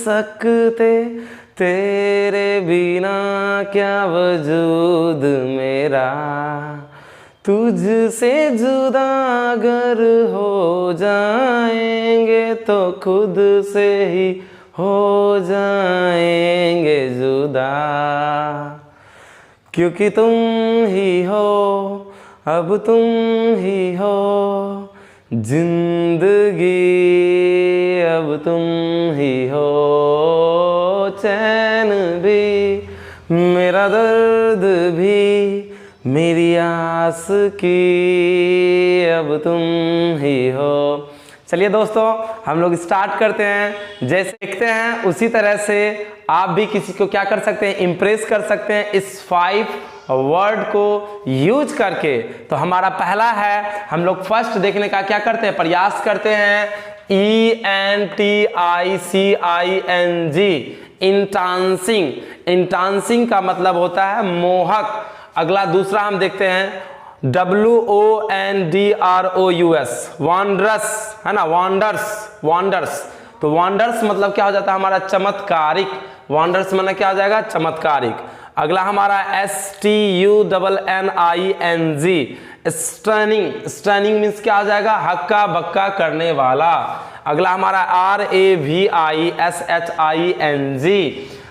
सकते, तेरे बिना क्या वजूद मेरा, तुझसे जुदा अगर हो जाएंगे तो खुद से ही हो जाएंगे जुदा, क्योंकि तुम ही हो, अब तुम ही हो जिंदगी, अब तुम ही हो चैन भी, मेरा दर्द भी, मेरी आस की, अब तुम ही हो। चलिए दोस्तों, हम लोग स्टार्ट करते हैं। जैसे देखते हैं उसी तरह से आप भी किसी को क्या कर सकते हैं, इम्प्रेस कर सकते हैं इस 5 वर्ड को यूज करके। तो हमारा पहला है, हम लोग फर्स्ट देखने का क्या करते हैं, प्रयास करते हैं, ENTICING, इंटांसिंग। इंटांसिंग का मतलब होता है मोहक। अगला दूसरा हम देखते हैं WONDROUS, वॉन्डरस, है ना, वॉन्डर्स, वॉन्डर्स। तो वॉन्डर्स मतलब क्या हो जाता है हमारा, चमत्कारिक। वॉन्डर्स मतलब क्या हो जाएगा, चमत्कारिक। अगला हमारा STUNNING, स्टनिंग। स्टनिंग मीन्स क्या हो जाएगा, हक्का बक्का करने वाला। अगला हमारा RAVISHING,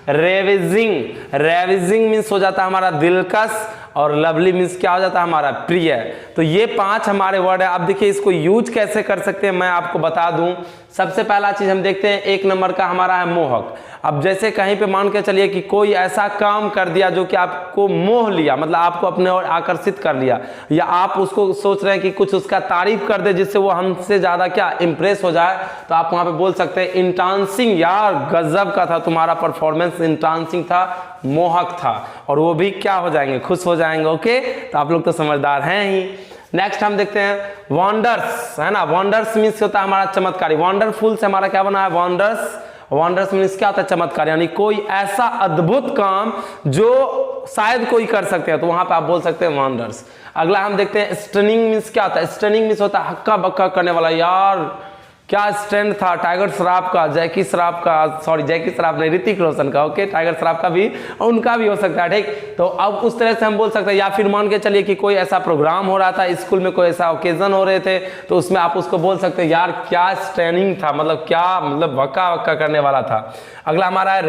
रेविजिंग। रेविजिंग मीन्स हो जाता है हमारा दिलकश, और लवली मीन्स क्या हो जाता है हमारा प्रिय। तो ये 5 हमारे वर्ड है। अब देखिए इसको यूज कैसे कर सकते हैं, मैं आपको बता दूं। सबसे पहला चीज हम देखते हैं, 1 नंबर का हमारा है मोहक। अब जैसे कहीं पे मान के चलिए कि कोई ऐसा काम कर दिया जो कि आपको मोह लिया, मतलब आपको अपने ओर आकर्षित कर लिया, या आप उसको सोच रहे हैं कि कुछ उसका तारीफ कर दे जिससे वो हमसे ज्यादा क्या इंप्रेस हो जाए, तो आप वहां पे बोल सकते हैं इंटांसिंग, यार गजब का था तुम्हारा परफॉर्मेंस, इंटांसिंग था, मोहक था। और वो भी क्या हो जाएंगे, खुश हो जाएंगे। ओके, तो आप लोग तो समझदार हैं ही। नेक्स्ट हम देखते हैं वॉन्डर्स, है ना। वॉन्डर्स मीन्स होता है हमारा चमत्कारी। वॉन्डरफुल से हमारा क्या बना है, वॉन्डर्स। वॉन्डर्स मीन्स क्या होता है, चमत्कार, यानी कोई ऐसा अद्भुत काम जो शायद कोई कर सकते हैं, तो वहां पे आप बोल सकते हैं वॉन्डर्स। अगला हम देखते हैं स्टनिंग मीन्स क्या होता है। स्टनिंग मीन्स होता है हक्का बक्का करने वाला, यार क्या स्टैंड था टाइगर श्रॉफ का, जैकी श्रॉफ का, सॉरी जैकी श्रॉफ नहीं, ऋतिक रोशन का। ओके, टाइगर श्रॉफ का भी, उनका भी हो सकता है, ठीक। तो अब उस तरह से हम बोल सकते हैं। या फिर मान के चलिए कि कोई ऐसा प्रोग्राम हो रहा था स्कूल में, कोई ऐसा ओकेजन हो रहे थे, तो उसमें आप उसको बोल सकते हैं यार क्या स्टैंडिंग था, मतलब क्या, मतलब वक्का वक्का करने वाला था। अगला हमारा है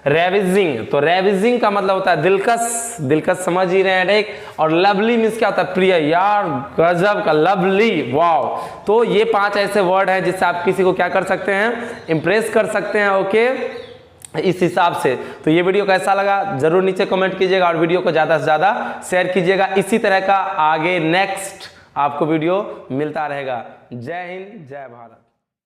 रेविजिंग। तो रेविजिंग का मतलब होता है दिलकश, दिलकश समझ ही रहे हैं, ठीक। और लवली मीन्स क्या होता है, प्रिय, यार गजब का, लवली, वाव। तो ये 5 ऐसे वर्ड है जिससे आप किसी को क्या कर सकते हैं, इंप्रेस कर सकते हैं। ओके, इस हिसाब से। तो ये वीडियो कैसा लगा जरूर नीचे कमेंट कीजिएगा, और वीडियो को ज़्यादा से ज़्यादा शेयर कीजिएगा। इसी तरह का आगे नेक्स्ट आपको वीडियो मिलता रहेगा। जय हिंद, जय भारत।